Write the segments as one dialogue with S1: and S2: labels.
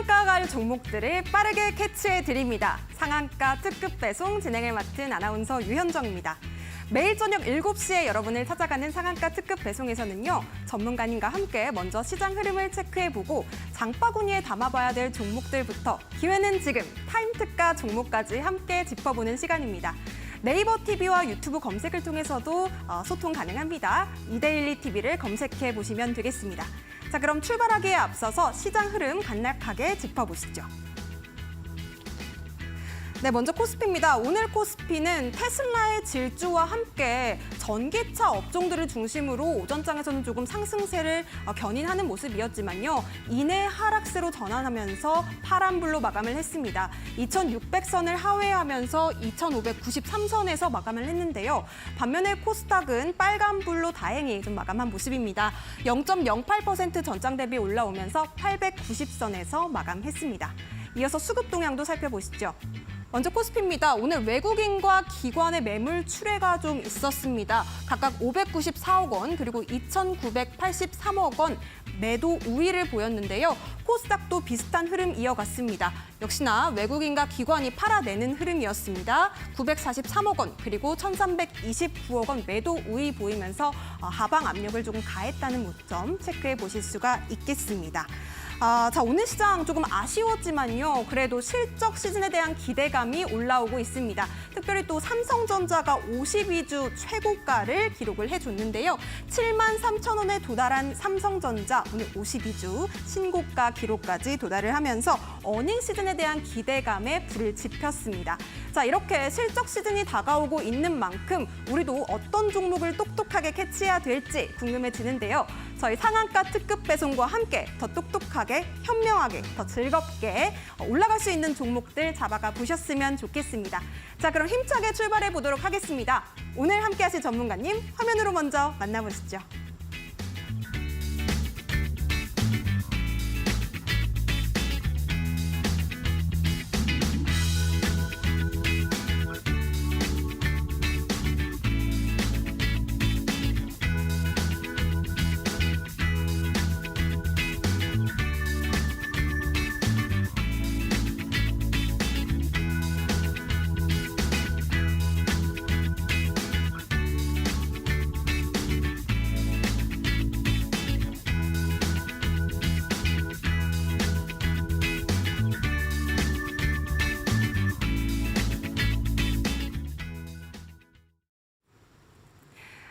S1: 상한가 갈 종목들을 빠르게 캐치해 드립니다. 상한가 특급 배송 진행을 맡은 아나운서 유현정입니다. 매일 저녁 7시에 여러분을 찾아가는 상한가 특급 배송에서는요. 전문가님과 함께 먼저 시장 흐름을 체크해보고 장바구니에 담아봐야 될 종목들부터 기회는 지금 타임특가 종목까지 함께 짚어보는 시간입니다. 네이버 TV와 유튜브 검색을 통해서도 소통 가능합니다. 이데일리 TV를 검색해 보시면 되겠습니다. 자, 그럼 출발하기에 앞서서 시장 흐름 간략하게 짚어보시죠. 네, 먼저 코스피입니다. 오늘 코스피는 테슬라의 질주와 함께 전기차 업종들을 중심으로 오전장에서는 조금 상승세를 견인하는 모습이었지만요. 이내 하락세로 전환하면서 파란불로 마감을 했습니다. 2600선을 하회하면서 2593선에서 마감을 했는데요. 반면에 코스닥은 빨간불로 다행히 좀 마감한 모습입니다. 0.08% 전장 대비 올라오면서 890선에서 마감했습니다. 이어서 수급 동향도 살펴보시죠. 먼저 코스피입니다. 오늘 외국인과 기관의 매물 출회가 좀 있었습니다. 각각 594억 원 그리고 2,983억 원 매도 우위를 보였는데요. 코스닥도 비슷한 흐름 이어갔습니다. 역시나 외국인과 기관이 팔아내는 흐름이었습니다. 943억 원 그리고 1,329억 원 매도 우위 보이면서 하방 압력을 조금 가했다는 모점 체크해 보실 수가 있겠습니다. 자, 오늘 시장 조금 아쉬웠지만요. 그래도 실적 시즌에 대한 기대감이 올라오고 있습니다. 특별히 또 삼성전자가 52주 최고가를 기록을 해줬는데요. 73,000원에 도달한 삼성전자 오늘 52주 신고가 기록까지 도달을 하면서 어닝 시즌에 대한 기대감에 불을 지폈습니다. 자, 이렇게 실적 시즌이 다가오고 있는 만큼 우리도 어떤 종목을 똑똑하게 캐치해야 될지 궁금해지는데요. 저희 상한가 특급 배송과 함께 더 똑똑하게, 현명하게, 더 즐겁게 올라갈 수 있는 종목들 잡아가 보셨으면 좋겠습니다. 자, 그럼 힘차게 출발해 보도록 하겠습니다. 오늘 함께 하실 전문가님 화면으로 먼저 만나보시죠.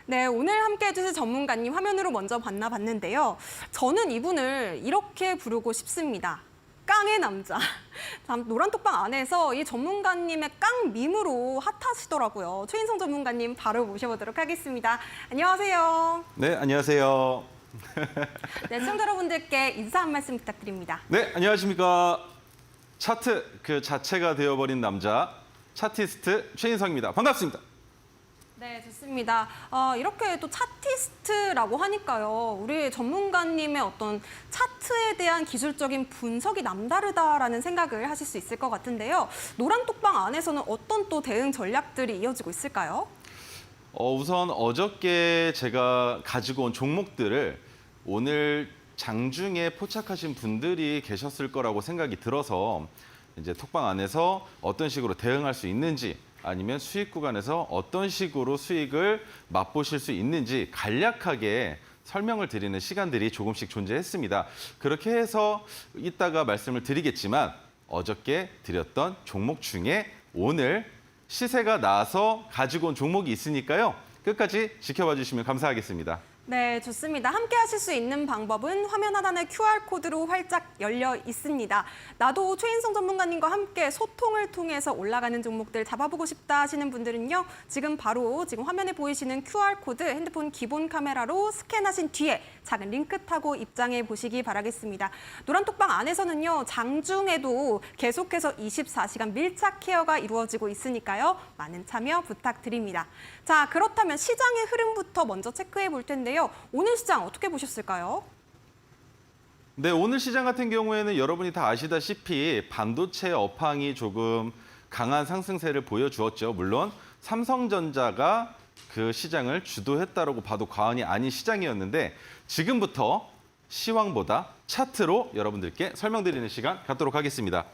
S1: 네, 오늘 함께 해주실 전문가님 화면으로 먼저 만나봤는데요. 저는 이분을 이렇게 부르고 싶습니다. 깡의 남자. 참, 노란톡방 안에서 이 전문가님의 깡 밈으로 핫하시더라고요. 최인성 전문가님 바로 모셔보도록 하겠습니다. 안녕하세요.
S2: 네, 안녕하세요.
S1: 네, 시청자 여러분들께 인사 한 말씀 부탁드립니다.
S2: 네, 안녕하십니까. 차트 그 자체가 되어버린 남자, 차티스트 최인성입니다. 반갑습니다.
S1: 네, 좋습니다. 이렇게 또 차티스트라고 하니까요. 우리 전문가님의 어떤 차트에 대한 기술적인 분석이 남다르다라는 생각을 하실 수 있을 것 같은데요. 노란톡방 안에서는 어떤 또 대응 전략들이 이어지고 있을까요?
S2: 우선 어저께 제가 가지고 온 종목들을 오늘 장중에 포착하신 분들이 계셨을 거라고 생각이 들어서 이제 톡방 안에서 어떤 식으로 대응할 수 있는지 아니면 수익 구간에서 어떤 식으로 수익을 맛보실 수 있는지 간략하게 설명을 드리는 시간들이 조금씩 존재했습니다. 그렇게 해서 이따가 말씀을 드리겠지만 어저께 드렸던 종목 중에 오늘 시세가 나서 가지고 온 종목이 있으니까요. 끝까지 지켜봐 주시면 감사하겠습니다.
S1: 네, 좋습니다. 함께 하실 수 있는 방법은 화면 하단에 QR코드로 활짝 열려 있습니다. 나도 최인성 전문가님과 함께 소통을 통해서 올라가는 종목들 잡아보고 싶다 하시는 분들은요. 지금 화면에 보이시는 QR코드 핸드폰 기본 카메라로 스캔하신 뒤에 작은 링크 타고 입장해 보시기 바라겠습니다. 노란톡방 안에서는요. 장중에도 계속해서 24시간 밀착 케어가 이루어지고 있으니까요. 많은 참여 부탁드립니다. 자, 그렇다면 시장의 흐름부터 먼저 체크해 볼 텐데요. 오늘 시장 어떻게 보셨을까요?
S2: 네, 오늘 시장 같은 경우에는 여러분이 다 아시다시피 반도체 업황이 조금 강한 상승세를 보여주었죠. 물론 삼성전자가 그 시장을 주도했다라고 봐도 과언이 아닌 시장이었는데 지금부터 시황보다 차트로 여러분들께 설명드리는 시간 갖도록 하겠습니다.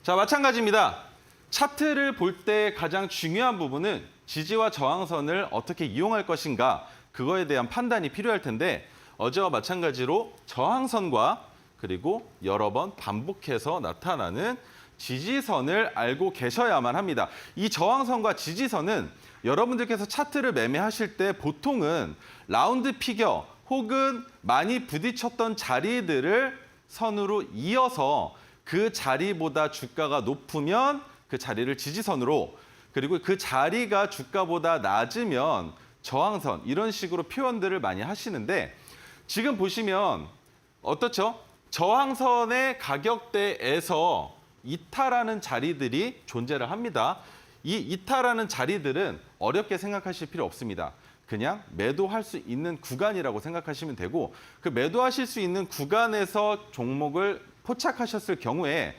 S2: 자, 마찬가지입니다. 차트를 볼 때 가장 중요한 부분은 지지와 저항선을 어떻게 이용할 것인가, 그거에 대한 판단이 필요할 텐데, 어제와 마찬가지로 저항선과 그리고 여러 번 반복해서 나타나는 지지선을 알고 계셔야만 합니다. 이 저항선과 지지선은 여러분들께서 차트를 매매하실 때 보통은 라운드 피겨 혹은 많이 부딪혔던 자리들을 선으로 이어서 그 자리보다 주가가 높으면 그 자리를 지지선으로, 그리고 그 자리가 주가보다 낮으면 저항선, 이런 식으로 표현들을 많이 하시는데, 지금 보시면 어떻죠? 저항선의 가격대에서 이탈하는 자리들이 존재를 합니다. 이 이탈하는 자리들은 어렵게 생각하실 필요 없습니다. 그냥 매도할 수 있는 구간이라고 생각하시면 되고, 그 매도하실 수 있는 구간에서 종목을 포착하셨을 경우에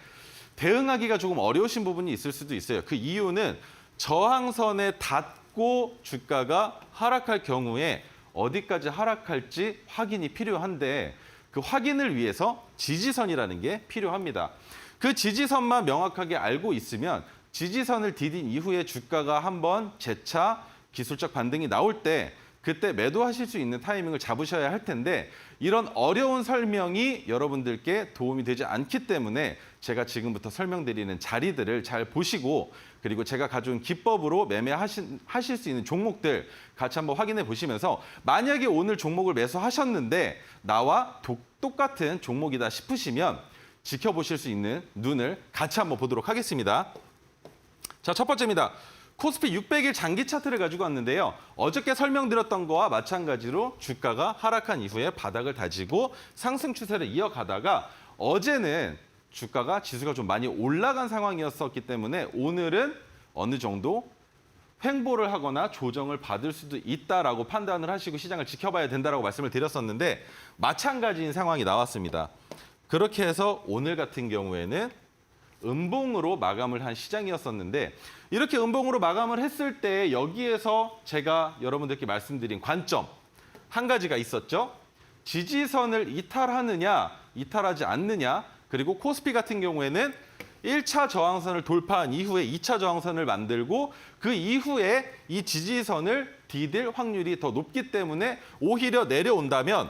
S2: 대응하기가 조금 어려우신 부분이 있을 수도 있어요. 그 이유는 저항선에 닿고 주가가 하락할 경우에 어디까지 하락할지 확인이 필요한데, 그 확인을 위해서 지지선이라는 게 필요합니다. 그 지지선만 명확하게 알고 있으면 지지선을 디딘 이후에 주가가 한번 재차 기술적 반등이 나올 때 그때 매도하실 수 있는 타이밍을 잡으셔야 할 텐데, 이런 어려운 설명이 여러분들께 도움이 되지 않기 때문에 제가 지금부터 설명드리는 자리들을 잘 보시고, 그리고 제가 가져온 기법으로 매매하실 수 있는 종목들 같이 한번 확인해 보시면서, 만약에 오늘 종목을 매수하셨는데 나와 똑같은 종목이다 싶으시면 지켜보실 수 있는 눈을 같이 한번 보도록 하겠습니다. 자, 첫 번째입니다. 코스피 600일 장기 차트를 가지고 왔는데요. 어저께 설명드렸던 거와 마찬가지로 주가가 하락한 이후에 바닥을 다지고 상승 추세를 이어가다가, 어제는 주가가 지수가 좀 많이 올라간 상황이었었기 때문에 오늘은 어느 정도 횡보를 하거나 조정을 받을 수도 있다라고 판단을 하시고 시장을 지켜봐야 된다라고 말씀을 드렸었는데, 마찬가지인 상황이 나왔습니다. 그렇게 해서 오늘 같은 경우에는 음봉으로 마감을 한 시장이었었는데, 이렇게 음봉으로 마감을 했을 때 여기에서 제가 여러분들께 말씀드린 관점 한 가지가 있었죠. 지지선을 이탈하느냐, 이탈하지 않느냐, 그리고 코스피 같은 경우에는 1차 저항선을 돌파한 이후에 2차 저항선을 만들고 그 이후에 이 지지선을 디딜 확률이 더 높기 때문에 오히려 내려온다면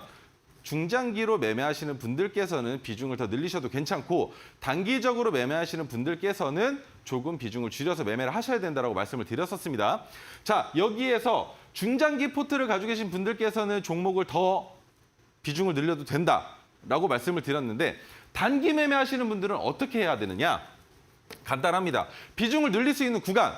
S2: 중장기로 매매하시는 분들께서는 비중을 더 늘리셔도 괜찮고, 단기적으로 매매하시는 분들께서는 조금 비중을 줄여서 매매를 하셔야 된다고 말씀을 드렸었습니다. 자, 여기에서 중장기 포트를 가지고 계신 분들께서는 종목을 더 비중을 늘려도 된다라고 말씀을 드렸는데, 단기 매매하시는 분들은 어떻게 해야 되느냐? 간단합니다. 비중을 늘릴 수 있는 구간,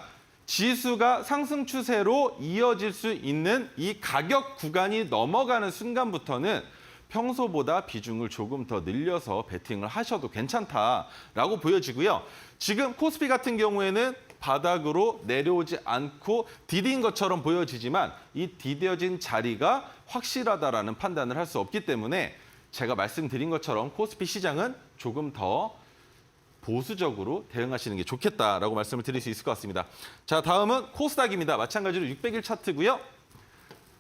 S2: 지수가 상승 추세로 이어질 수 있는 이 가격 구간이 넘어가는 순간부터는 평소보다 비중을 조금 더 늘려서 베팅을 하셔도 괜찮다라고 보여지고요. 지금 코스피 같은 경우에는 바닥으로 내려오지 않고 디딘 것처럼 보여지지만 이 디뎌진 자리가 확실하다라는 판단을 할 수 없기 때문에 제가 말씀드린 것처럼 코스피 시장은 조금 더 보수적으로 대응하시는 게 좋겠다라고 말씀을 드릴 수 있을 것 같습니다. 자, 다음은 코스닥입니다. 마찬가지로 600일 차트고요.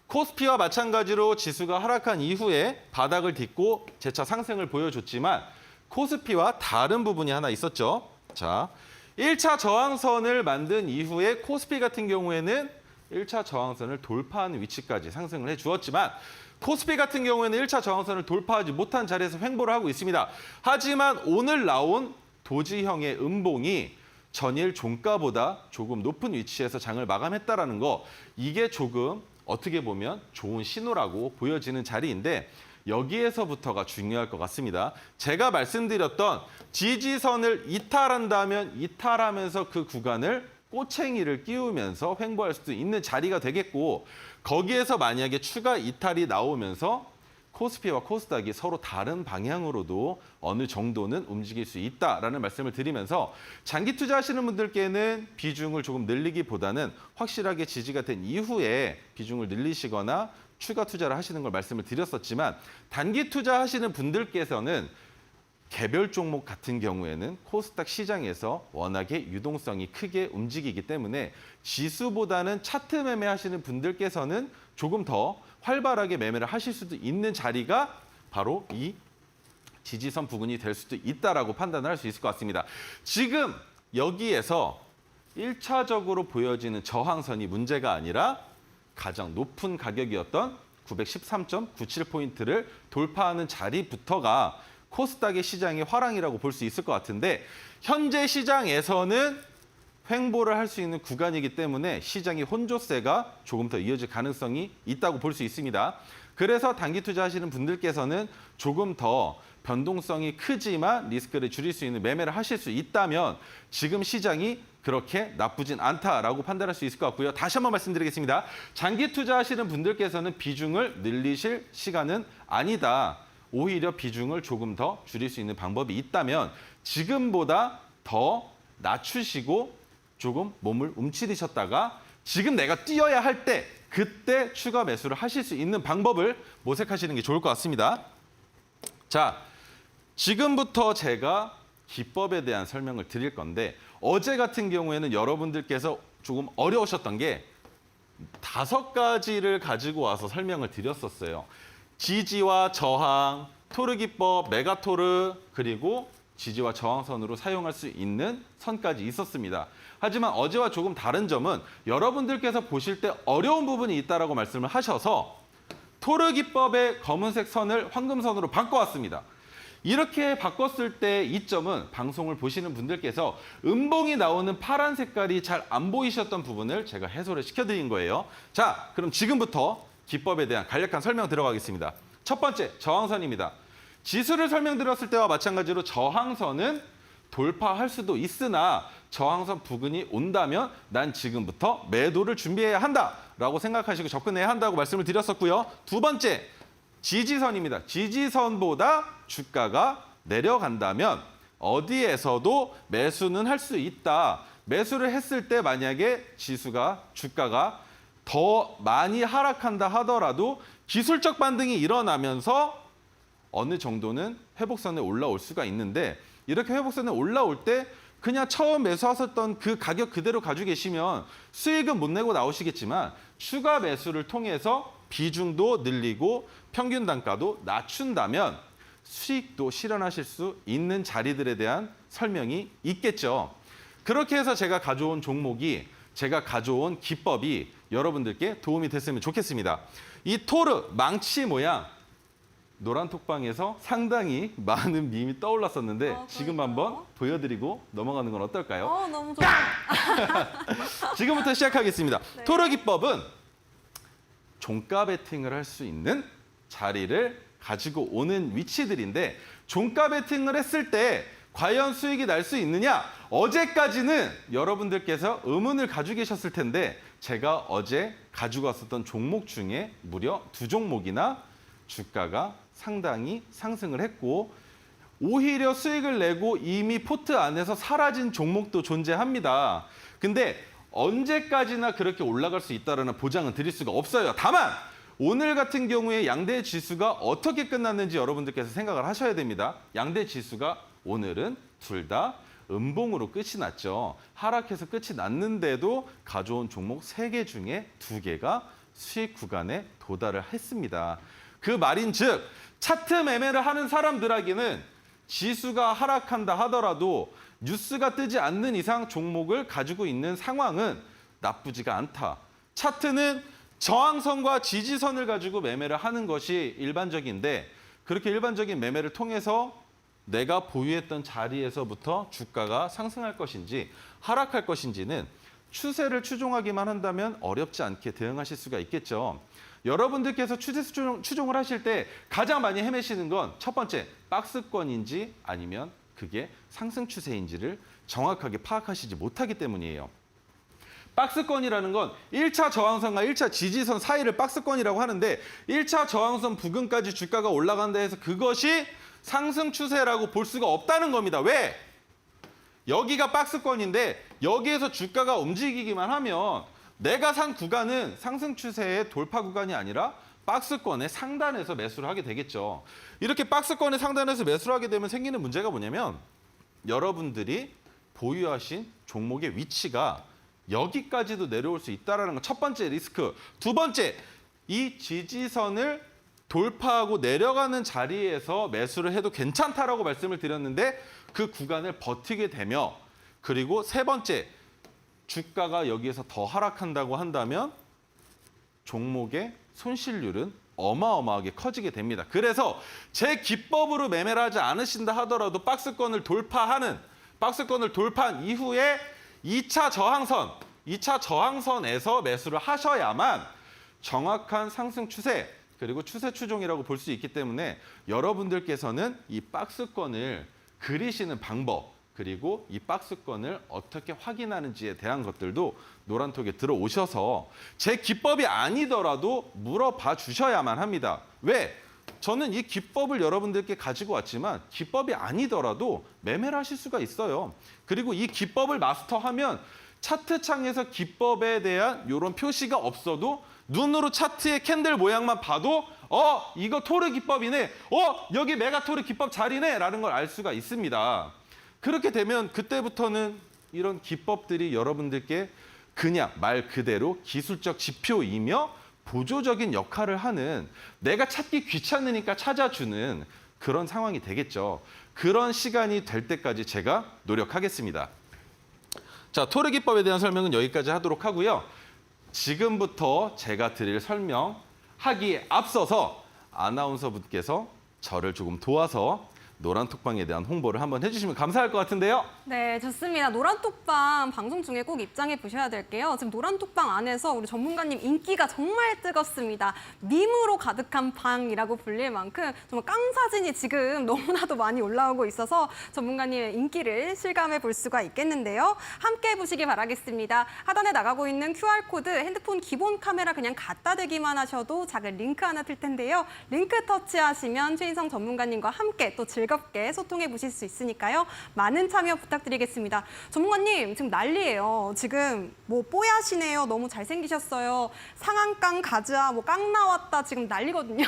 S2: 코스피와 마찬가지로 지수가 하락한 이후에 바닥을 딛고 재차 상승을 보여줬지만 코스피와 다른 부분이 하나 있었죠. 자, 1차 저항선을 만든 이후에 코스피 같은 경우에는 1차 저항선을 돌파하는 위치까지 상승을 해주었지만, 코스피 같은 경우에는 1차 저항선을 돌파하지 못한 자리에서 횡보를 하고 있습니다. 하지만 오늘 나온 도지형의 음봉이 전일 종가보다 조금 높은 위치에서 장을 마감했다라는 거, 이게 조금 어떻게 보면 좋은 신호라고 보여지는 자리인데, 여기에서부터가 중요할 것 같습니다. 제가 말씀드렸던 지지선을 이탈한다면 이탈하면서 그 구간을 꼬챙이를 끼우면서 횡보할 수도 있는 자리가 되겠고, 거기에서 만약에 추가 이탈이 나오면서 코스피와 코스닥이 서로 다른 방향으로도 어느 정도는 움직일 수 있다라는 말씀을 드리면서, 장기 투자하시는 분들께는 비중을 조금 늘리기보다는 확실하게 지지가 된 이후에 비중을 늘리시거나 추가 투자를 하시는 걸 말씀을 드렸었지만, 단기 투자하시는 분들께서는 개별 종목 같은 경우에는 코스닥 시장에서 워낙에 유동성이 크게 움직이기 때문에 지수보다는 차트 매매하시는 분들께서는 조금 더 활발하게 매매를 하실 수도 있는 자리가 바로 이 지지선 부근이 될 수도 있다라고 판단을 할 수 있을 것 같습니다. 지금 여기에서 1차적으로 보여지는 저항선이 문제가 아니라 가장 높은 가격이었던 913.97포인트를 돌파하는 자리부터가 코스닥의 시장의 화랑이라고 볼 수 있을 것 같은데 현재 시장에서는 횡보를 할 수 있는 구간이기 때문에 시장의 혼조세가 조금 더 이어질 가능성이 있다고 볼 수 있습니다. 그래서 단기 투자하시는 분들께서는 조금 더 변동성이 크지만 리스크를 줄일 수 있는 매매를 하실 수 있다면 지금 시장이 그렇게 나쁘진 않다라고 판단할 수 있을 것 같고요. 다시 한번 말씀드리겠습니다. 장기 투자하시는 분들께서는 비중을 늘리실 시간은 아니다. 오히려 비중을 조금 더 줄일 수 있는 방법이 있다면 지금보다 더 낮추시고 조금 몸을 움츠리셨다가 지금 내가 뛰어야 할 때 그때 추가 매수를 하실 수 있는 방법을 모색하시는 게 좋을 것 같습니다. 자, 지금부터 제가 기법에 대한 설명을 드릴 건데 어제 같은 경우에는 여러분들께서 조금 어려우셨던 게 5가지를 가지고 와서 설명을 드렸었어요. 지지와 저항, 토르 기법, 메가토르, 그리고 지지와 저항선으로 사용할 수 있는 선까지 있었습니다. 하지만 어제와 조금 다른 점은 여러분들께서 보실 때 어려운 부분이 있다라고 말씀을 하셔서 토르 기법의 검은색 선을 황금선으로 바꿔왔습니다. 이렇게 바꿨을 때 이점은 방송을 보시는 분들께서 음봉이 나오는 파란 색깔이 잘 안 보이셨던 부분을 제가 해소를 시켜드린 거예요. 자, 그럼 지금부터 기법에 대한 간략한 설명 들어가겠습니다. 첫 번째, 저항선입니다. 지수를 설명드렸을 때와 마찬가지로 저항선은 돌파할 수도 있으나 저항선 부근이 온다면 난 지금부터 매도를 준비해야 한다라고 생각하시고 접근해야 한다고 말씀을 드렸었고요. 두 번째, 지지선입니다. 지지선보다 주가가 내려간다면 어디에서도 매수는 할 수 있다. 매수를 했을 때 만약에 주가가 더 많이 하락한다 하더라도 기술적 반등이 일어나면서 어느 정도는 회복선에 올라올 수가 있는데 이렇게 회복선에 올라올 때 그냥 처음 매수하셨던 그 가격 그대로 가지고 계시면 수익은 못 내고 나오시겠지만 추가 매수를 통해서 비중도 늘리고 평균 단가도 낮춘다면 수익도 실현하실 수 있는 자리들에 대한 설명이 있겠죠. 그렇게 해서 제가 가져온 종목이 제가 가져온 기법이 여러분들께 도움이 됐으면 좋겠습니다. 이 토르 망치 모양 노란 톡방에서 상당히 많은 밈이 떠올랐었는데 지금 한번 보여드리고 넘어가는 건 어떨까요?
S1: 너무 좋아요.
S2: 지금부터 시작하겠습니다.
S1: 네.
S2: 토르 기법은 종가 베팅을 할 수 있는 자리를 가지고 오는 위치들인데 종가 베팅을 했을 때 과연 수익이 날 수 있느냐? 어제까지는 여러분들께서 의문을 가지고 계셨을 텐데 제가 어제 가지고 왔었던 종목 중에 무려 2종목이나 주가가 상당히 상승을 했고 오히려 수익을 내고 이미 포트 안에서 사라진 종목도 존재합니다. 근데 언제까지나 그렇게 올라갈 수 있다는 보장은 드릴 수가 없어요. 다만 오늘 같은 경우에 양대 지수가 어떻게 끝났는지 여러분들께서 생각을 하셔야 됩니다. 양대 지수가 오늘은 둘 다 음봉으로 끝이 났죠. 하락해서 끝이 났는데도 가져온 종목 3개 중에 2개가 수익 구간에 도달을 했습니다. 그 말인즉 차트 매매를 하는 사람들에게는 지수가 하락한다 하더라도 뉴스가 뜨지 않는 이상 종목을 가지고 있는 상황은 나쁘지가 않다. 차트는 저항선과 지지선을 가지고 매매를 하는 것이 일반적인데 그렇게 일반적인 매매를 통해서 내가 보유했던 자리에서부터 주가가 상승할 것인지 하락할 것인지는 추세를 추종하기만 한다면 어렵지 않게 대응하실 수가 있겠죠. 여러분들께서 추세 추종을 하실 때 가장 많이 헤매시는 건 첫 번째, 박스권인지 아니면 그게 상승 추세인지를 정확하게 파악하시지 못하기 때문이에요. 박스권이라는 건 1차 저항선과 1차 지지선 사이를 박스권이라고 하는데 1차 저항선 부근까지 주가가 올라간다 해서 그것이 상승 추세라고 볼 수가 없다는 겁니다. 왜? 여기가 박스권인데 여기에서 주가가 움직이기만 하면 내가 산 구간은 상승 추세의 돌파 구간이 아니라 박스권의 상단에서 매수를 하게 되겠죠. 이렇게 박스권의 상단에서 매수를 하게 되면 생기는 문제가 뭐냐면 여러분들이 보유하신 종목의 위치가 여기까지도 내려올 수 있다는 건 첫 번째 리스크. 두 번째, 이 지지선을 돌파하고 내려가는 자리에서 매수를 해도 괜찮다라고 말씀을 드렸는데 그 구간을 버티게 되며 그리고 세 번째, 주가가 여기에서 더 하락한다고 한다면 종목의 손실률은 어마어마하게 커지게 됩니다. 그래서 제 기법으로 매매를 하지 않으신다 하더라도 박스권을 돌파한 이후에 2차 저항선에서 매수를 하셔야만 정확한 상승 추세 그리고 추세 추종이라고 볼 수 있기 때문에 여러분들께서는 이 박스권을 그리시는 방법 그리고 이 박스권을 어떻게 확인하는지에 대한 것들도 노란톡에 들어오셔서 제 기법이 아니더라도 물어봐 주셔야만 합니다. 왜? 저는 이 기법을 여러분들께 가지고 왔지만 기법이 아니더라도 매매를 하실 수가 있어요. 그리고 이 기법을 마스터하면 차트창에서 기법에 대한 이런 표시가 없어도 눈으로 차트의 캔들 모양만 봐도 이거 토르 기법이네. 여기 메가토르 기법 자리네. 라는 걸 알 수가 있습니다. 그렇게 되면 그때부터는 이런 기법들이 여러분들께 그냥 말 그대로 기술적 지표이며 보조적인 역할을 하는 내가 찾기 귀찮으니까 찾아주는 그런 상황이 되겠죠. 그런 시간이 될 때까지 제가 노력하겠습니다. 자, 토르 기법에 대한 설명은 여기까지 하도록 하고요. 지금부터 제가 드릴 설명하기에 앞서서 아나운서분께서 저를 조금 도와서 노란톡방에 대한 홍보를 한번 해주시면 감사할 것 같은데요.
S1: 네, 좋습니다. 노란톡방 방송 중에 꼭 입장해 보셔야 될게요. 지금 노란톡방 안에서 우리 전문가님 인기가 정말 뜨겁습니다. 밈으로 가득한 방이라고 불릴 만큼 정말 깡 사진이 지금 너무나도 많이 올라오고 있어서 전문가님의 인기를 실감해 볼 수가 있겠는데요. 함께 보시기 바라겠습니다. 하단에 나가고 있는 QR코드 핸드폰 기본 카메라 그냥 갖다 대기만 하셔도 작은 링크 하나 뜰 텐데요. 링크 터치하시면 최인성 전문가님과 함께 또 즐겁게 소통해 보실 수 있으니까요. 많은 참여 부탁드리겠습니다. 전문가님 지금 난리예요. 지금 뭐 뽀야시네요. 너무 잘생기셨어요. 상한깡 가즈아 뭐 깡 나왔다 지금 난리거든요.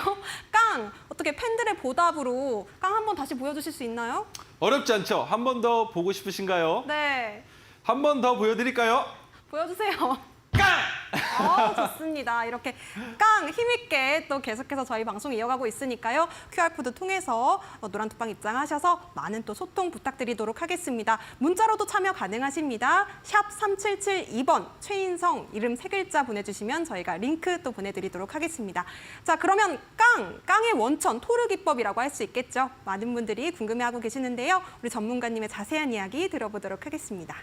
S1: 깡 어떻게 팬들의 보답으로 깡 한번 다시 보여주실 수 있나요?
S2: 어렵지 않죠? 한 번 더 보고 싶으신가요?
S1: 네.
S2: 한 번 더 보여드릴까요?
S1: 보여주세요.
S2: 깡!
S1: 좋습니다. 이렇게 깡 힘있게 또 계속해서 저희 방송 이어가고 있으니까요. QR코드 통해서 노란톡방 입장하셔서 많은 또 소통 부탁드리도록 하겠습니다. 문자로도 참여 가능하십니다. 샵 3772번 최인성 이름 3글자 보내주시면 저희가 링크 또 보내드리도록 하겠습니다. 자, 그러면 깡의 원천 토르 기법이라고 할 수 있겠죠. 많은 분들이 궁금해하고 계시는데요. 우리 전문가님의 자세한 이야기 들어보도록 하겠습니다.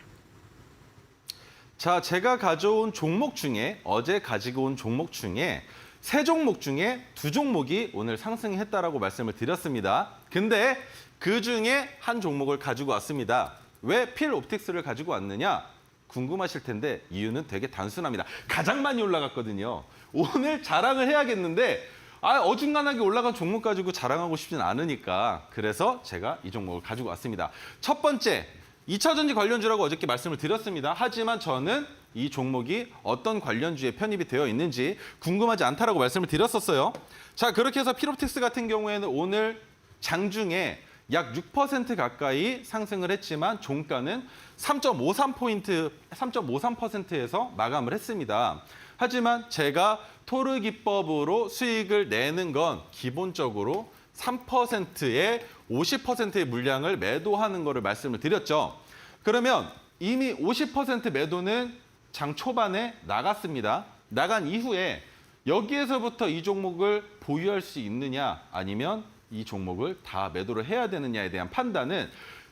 S2: 자, 제가 가져온 종목 중에 어제 가지고 온 종목 중에 3종목 중에 2종목이 오늘 상승했다라고 말씀을 드렸습니다. 근데 그 중에 한 종목을 가지고 왔습니다. 왜 필옵틱스를 가지고 왔느냐? 궁금하실 텐데 이유는 되게 단순합니다. 가장 많이 올라갔거든요. 오늘 자랑을 해야겠는데 어중간하게 올라간 종목 가지고 자랑하고 싶진 않으니까 그래서 제가 이 종목을 가지고 왔습니다. 첫 번째, 2차전지 관련주라고 어저께 말씀을 드렸습니다. 하지만 저는 이 종목이 어떤 관련주에 편입이 되어 있는지 궁금하지 않다라고 말씀을 드렸었어요. 자, 그렇게 해서 필옵틱스 같은 경우에는 오늘 장중에 약 6% 가까이 상승을 했지만 종가는 3.53%에서 마감을 했습니다. 하지만 제가 토르 기법으로 수익을 내는 건 기본적으로 3%의 50%의 물량을 매도하는 거를 말씀을 드렸죠. 그러면 이미 50% 매도는 장 초반에 나갔습니다. 나간 이후에 여기에서부터 이 종목을 보유할 수 있느냐 아니면 이 종목을 다 매도를 해야 되느냐에 대한 판단은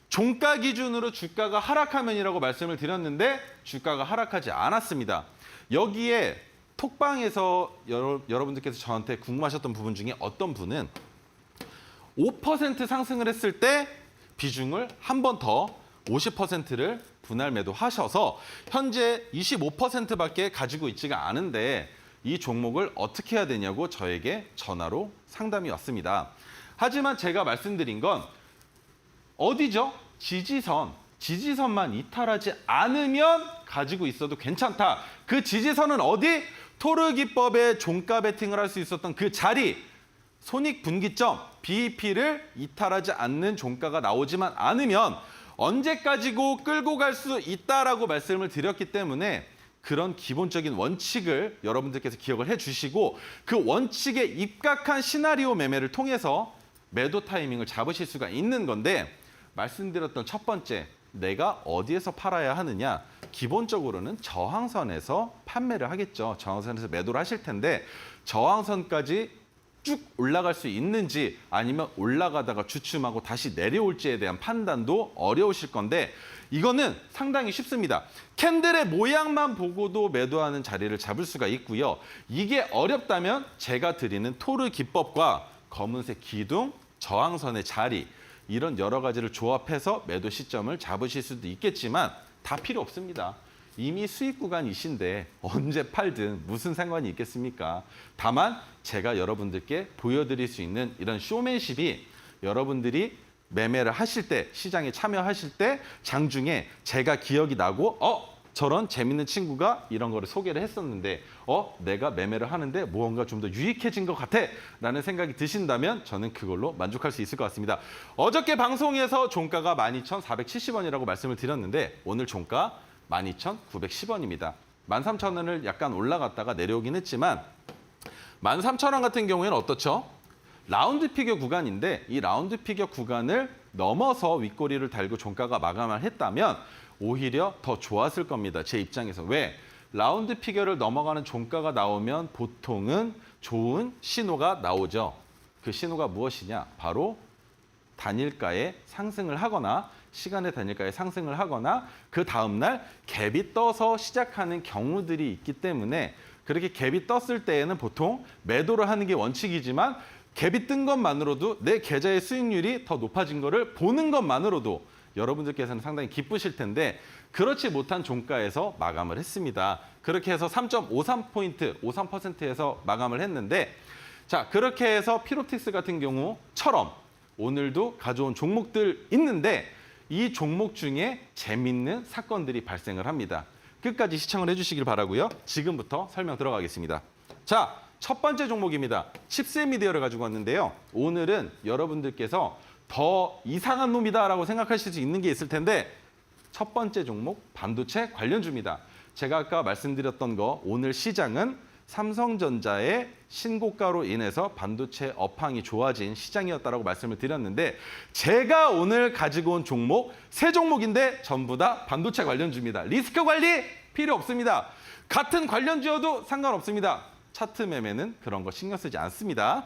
S2: 종가 기준으로 주가가 하락하면이라고 말씀을 드렸는데 주가가 하락하지 않았습니다. 여기에 톡방에서 여러분들께서 저한테 궁금하셨던 부분 중에 어떤 분은 5% 상승을 했을 때 비중을 한 번 더 50%를 분할 매도하셔서 현재 25%밖에 가지고 있지가 않은데 이 종목을 어떻게 해야 되냐고 저에게 전화로 상담이 왔습니다. 하지만 제가 말씀드린 건 어디죠? 지지선만 이탈하지 않으면 가지고 있어도 괜찮다. 그 지지선은 어디? 토르 기법의 종가 베팅을 할 수 있었던 그 자리. 손익분기점, BEP를 이탈하지 않는 종가가 나오지만 않으면 언제까지고 끌고 갈 수 있다라고 말씀을 드렸기 때문에 그런 기본적인 원칙을 여러분들께서 기억을 해주시고 그 원칙에 입각한 시나리오 매매를 통해서 매도 타이밍을 잡으실 수가 있는 건데 말씀드렸던 첫 번째, 내가 어디에서 팔아야 하느냐. 기본적으로는 저항선에서 판매를 하겠죠. 저항선에서 매도를 하실 텐데 저항선까지 쭉 올라갈 수 있는지 아니면 올라가다가 주춤하고 다시 내려올지에 대한 판단도 어려우실 건데 이거는 상당히 쉽습니다. 캔들의 모양만 보고도 매도하는 자리를 잡을 수가 있고요. 이게 어렵다면 제가 드리는 토르 기법과 검은색 기둥, 저항선의 자리 이런 여러 가지를 조합해서 매도 시점을 잡으실 수도 있겠지만 다 필요 없습니다. 이미 수익 구간이신데 언제 팔든 무슨 상관이 있겠습니까? 다만 제가 여러분들께 보여드릴 수 있는 이런 쇼맨십이 여러분들이 매매를 하실 때, 시장에 참여하실 때 장중에 제가 기억이 나고 저런 재밌는 친구가 이런 거를 소개를 했었는데 내가 매매를 하는데 무언가 좀 더 유익해진 것 같아 라는 생각이 드신다면 저는 그걸로 만족할 수 있을 것 같습니다. 어저께 방송에서 종가가 12,470원이라고 말씀을 드렸는데 오늘 종가 12,910원입니다. 13,000원을 약간 올라갔다가 내려오긴 했지만 13,000원 같은 경우에는 어떻죠? 라운드 피겨 구간인데 이 라운드 피겨 구간을 넘어서 윗꼬리를 달고 종가가 마감을 했다면 오히려 더 좋았을 겁니다. 제 입장에서. 왜? 라운드 피겨를 넘어가는 종가가 나오면 보통은 좋은 신호가 나오죠. 그 신호가 무엇이냐? 바로 단일가에 상승을 하거나 시간의 단일가에 상승을 하거나 그 다음날 갭이 떠서 시작하는 경우들이 있기 때문에 그렇게 갭이 떴을 때에는 보통 매도를 하는 게 원칙이지만 갭이 뜬 것만으로도 내 계좌의 수익률이 더 높아진 거를 보는 것만으로도 여러분들께서는 상당히 기쁘실 텐데 그렇지 못한 종가에서 마감을 했습니다. 그렇게 해서 3.53포인트, 53%에서 마감을 했는데 자 그렇게 해서 피로틱스 같은 경우처럼 오늘도 가져온 종목들 있는데 이 종목 중에 재밌는 사건들이 발생을 합니다. 끝까지 시청을 해주시길 바라고요. 지금부터 설명 들어가겠습니다. 자, 첫 번째 종목입니다. 칩셋 미디어를 가지고 왔는데요. 오늘은 여러분들께서 더 이상한 놈이다라고 생각하실 수 있는 게 있을 텐데 첫 번째 종목 반도체 관련주입니다. 제가 아까 말씀드렸던 거 오늘 시장은 삼성전자의 신고가로 인해서 반도체 업황이 좋아진 시장이었다라고 말씀을 드렸는데 제가 오늘 가지고 온 종목 세 종목인데 전부 다 반도체 관련주입니다. 리스크 관리 필요 없습니다. 같은 관련주여도 상관없습니다. 차트 매매는 그런 거 신경 쓰지 않습니다.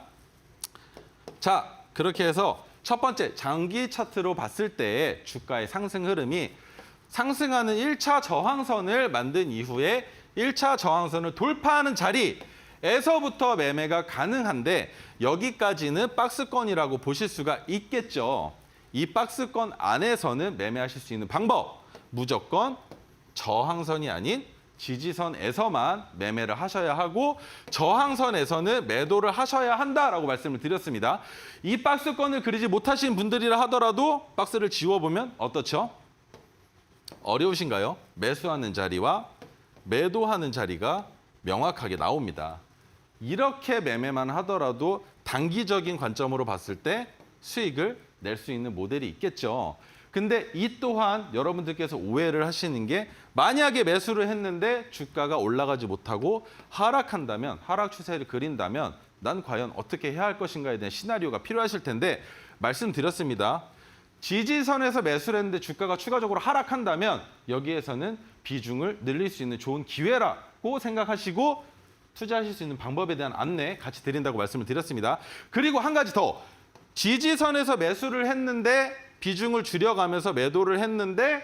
S2: 자, 그렇게 해서 첫 번째 장기 차트로 봤을 때 주가의 상승 흐름이 상승하는 1차 저항선을 만든 이후에 1차 저항선을 돌파하는 자리에서부터 매매가 가능한데 여기까지는 박스권이라고 보실 수가 있겠죠. 이 박스권 안에서는 매매하실 수 있는 방법 무조건 저항선이 아닌 지지선에서만 매매를 하셔야 하고 저항선에서는 매도를 하셔야 한다라고 말씀을 드렸습니다. 이 박스권을 그리지 못하신 분들이라 하더라도 박스를 지워보면 어떻죠? 어려우신가요? 매수하는 자리와 매도하는 자리가 명확하게 나옵니다. 이렇게 매매만 하더라도 단기적인 관점으로 봤을 때 수익을 낼 수 있는 모델이 있겠죠. 근데 이 또한 여러분들께서 오해를 하시는 게 만약에 매수를 했는데 주가가 올라가지 못하고 하락한다면 하락 추세를 그린다면 난 과연 어떻게 해야 할 것인가에 대한 시나리오가 필요하실 텐데 말씀드렸습니다. 지지선에서 매수를 했는데 주가가 추가적으로 하락한다면 여기에서는 비중을 늘릴 수 있는 좋은 기회라고 생각하시고 투자하실 수 있는 방법에 대한 안내 같이 드린다고 말씀을 드렸습니다. 그리고 한 가지 더. 지지선에서 매수를 했는데 비중을 줄여가면서 매도를 했는데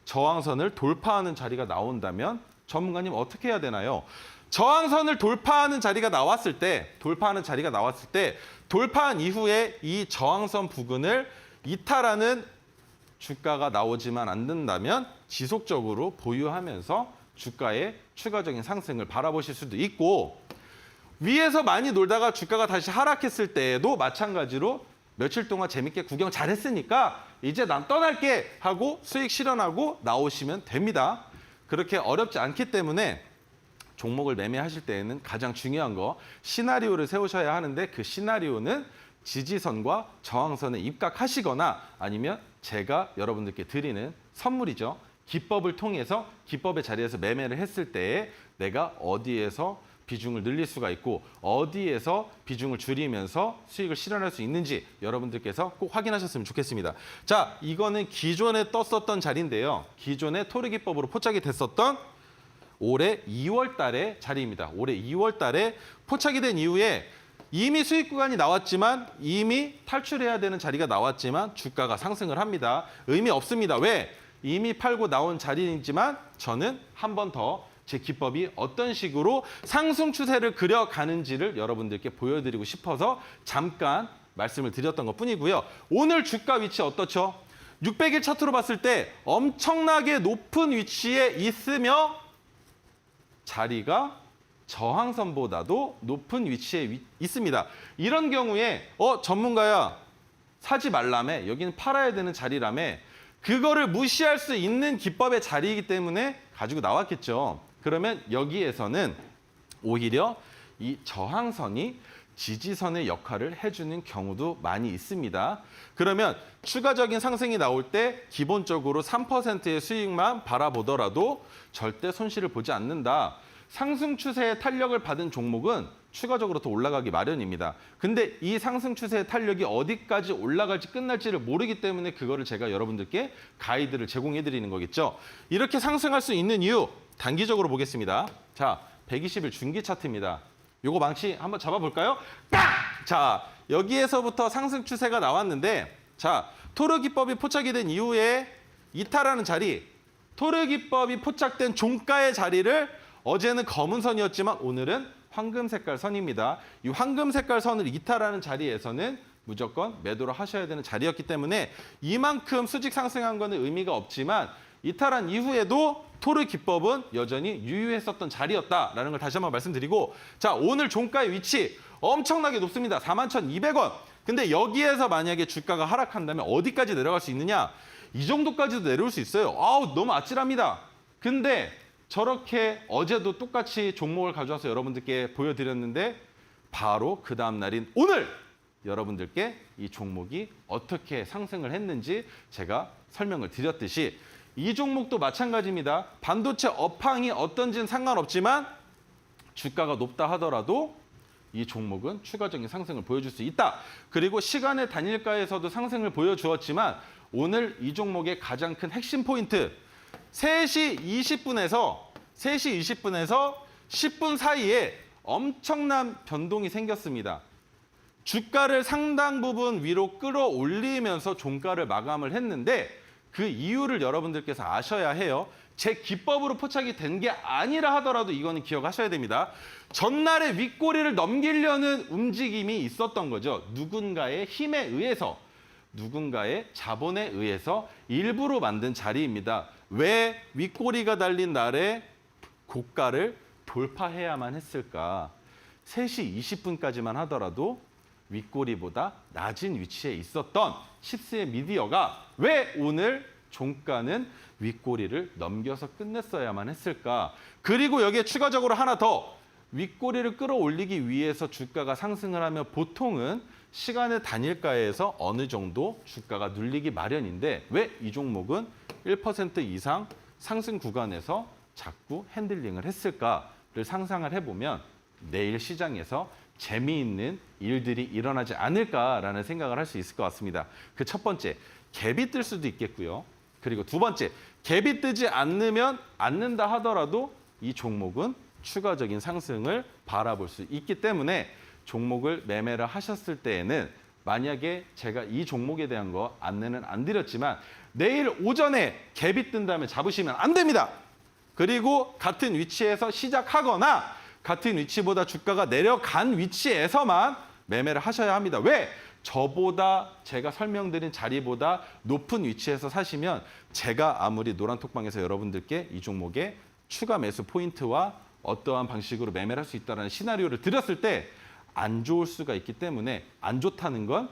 S2: 저항선을 돌파하는 자리가 나온다면 전문가님 어떻게 해야 되나요? 저항선을 돌파하는 자리가 나왔을 때 돌파한 이후에 이 저항선 부근을 이탈하는 주가가 나오지만 않는다면 지속적으로 보유하면서 주가의 추가적인 상승을 바라보실 수도 있고 위에서 많이 놀다가 주가가 다시 하락했을 때에도 마찬가지로 며칠 동안 재밌게 구경 잘했으니까 이제 난 떠날게 하고 수익 실현하고 나오시면 됩니다. 그렇게 어렵지 않기 때문에 종목을 매매하실 때에는 가장 중요한 거 시나리오를 세우셔야 하는데 그 시나리오는 지지선과 저항선에 입각하시거나 아니면 제가 여러분들께 드리는 선물이죠. 기법을 통해서 기법의 자리에서 매매를 했을 때에 내가 어디에서 비중을 늘릴 수가 있고 어디에서 비중을 줄이면서 수익을 실현할 수 있는지 여러분들께서 꼭 확인하셨으면 좋겠습니다. 자, 이거는 기존에 떴었던 자리인데요. 기존에 토르 기법으로 포착이 됐었던 올해 2월 달의 자리입니다. 올해 2월 달에 포착이 된 이후에 이미 수익 구간이 나왔지만 이미 탈출해야 되는 자리가 나왔지만 주가가 상승을 합니다. 의미 없습니다. 왜? 이미 팔고 나온 자리이지만 저는 한 번 더 제 기법이 어떤 식으로 상승 추세를 그려가는지를 여러분들께 보여드리고 싶어서 잠깐 말씀을 드렸던 것뿐이고요. 오늘 주가 위치 어떻죠? 600일 차트로 봤을 때 엄청나게 높은 위치에 있으며 자리가 저항선보다도 높은 위치에 있습니다. 이런 경우에 전문가야 사지 말라며 여기는 팔아야 되는 자리라며 그거를 무시할 수 있는 기법의 자리이기 때문에 가지고 나왔겠죠. 그러면 여기에서는 오히려 이 저항선이 지지선의 역할을 해주는 경우도 많이 있습니다. 그러면 추가적인 상승이 나올 때 기본적으로 3%의 수익만 바라보더라도 절대 손실을 보지 않는다. 상승 추세의 탄력을 받은 종목은 추가적으로 더 올라가기 마련입니다. 근데 이 상승 추세의 탄력이 어디까지 올라갈지 끝날지를 모르기 때문에 그거를 제가 여러분들께 가이드를 제공해 드리는 거겠죠. 이렇게 상승할 수 있는 이유 단기적으로 보겠습니다. 자, 120일 중기 차트입니다. 요거 망치 한번 잡아볼까요? 자, 여기에서부터 상승 추세가 나왔는데 자, 토르 기법이 포착이 된 이후에 이탈하는 자리, 토르 기법이 포착된 종가의 자리를 어제는 검은 선이었지만 오늘은 황금 색깔 선입니다. 이 황금 색깔 선을 이탈하는 자리에서는 무조건 매도를 하셔야 되는 자리였기 때문에 이만큼 수직 상승한 거는 의미가 없지만 이탈한 이후에도 토르 기법은 여전히 유효했었던 자리였다라는 걸 다시 한번 말씀드리고 자, 오늘 종가의 위치 엄청나게 높습니다. 41,200원. 근데 여기에서 만약에 주가가 하락한다면 어디까지 내려갈 수 있느냐? 이 정도까지도 내려올 수 있어요. 아우, 너무 아찔합니다. 근데 저렇게 어제도 똑같이 종목을 가져와서 여러분들께 보여드렸는데 바로 그 다음 날인 오늘 여러분들께 이 종목이 어떻게 상승을 했는지 제가 설명을 드렸듯이 이 종목도 마찬가지입니다. 반도체 업황이 어떤지는 상관없지만 주가가 높다 하더라도 이 종목은 추가적인 상승을 보여줄 수 있다. 그리고 시간의 단일가에서도 상승을 보여주었지만 오늘 이 종목의 가장 큰 핵심 포인트 3시 20분에서 10분 사이에 엄청난 변동이 생겼습니다. 주가를 상당 부분 위로 끌어올리면서 종가를 마감을 했는데 그 이유를 여러분들께서 아셔야 해요. 제 기법으로 포착이 된 게 아니라 하더라도 이거는 기억하셔야 됩니다. 전날에 윗꼬리를 넘기려는 움직임이 있었던 거죠. 누군가의 힘에 의해서, 누군가의 자본에 의해서 일부러 만든 자리입니다. 왜 윗꼬리가 달린 날에 고가를 돌파해야만 했을까? 3시 20분까지만 하더라도 윗꼬리보다 낮은 위치에 있었던 10세 미디어가 왜 오늘 종가는 윗꼬리를 넘겨서 끝냈어야만 했을까? 그리고 여기에 추가적으로 하나 더 윗꼬리를 끌어올리기 위해서 주가가 상승을 하면 보통은 시간의 단일가에서 어느 정도 주가가 눌리기 마련인데 왜 이 종목은 1% 이상 상승 구간에서 자꾸 핸들링을 했을까를 상상을 해보면 내일 시장에서 재미있는 일들이 일어나지 않을까라는 생각을 할 수 있을 것 같습니다. 그 첫 번째, 갭이 뜰 수도 있겠고요. 그리고 두 번째, 갭이 뜨지 않는다 하더라도 이 종목은 추가적인 상승을 바라볼 수 있기 때문에 종목을 매매를 하셨을 때에는 만약에 제가 이 종목에 대한 거 안내는 안 드렸지만 내일 오전에 갭이 뜬다면 잡으시면 안 됩니다. 그리고 같은 위치에서 시작하거나 같은 위치보다 주가가 내려간 위치에서만 매매를 하셔야 합니다. 왜? 저보다 제가 설명드린 자리보다 높은 위치에서 사시면 제가 아무리 노란톡방에서 여러분들께 이 종목의 추가 매수 포인트와 어떠한 방식으로 매매를 할 수 있다는 시나리오를 드렸을 때 안 좋을 수가 있기 때문에 안 좋다는 건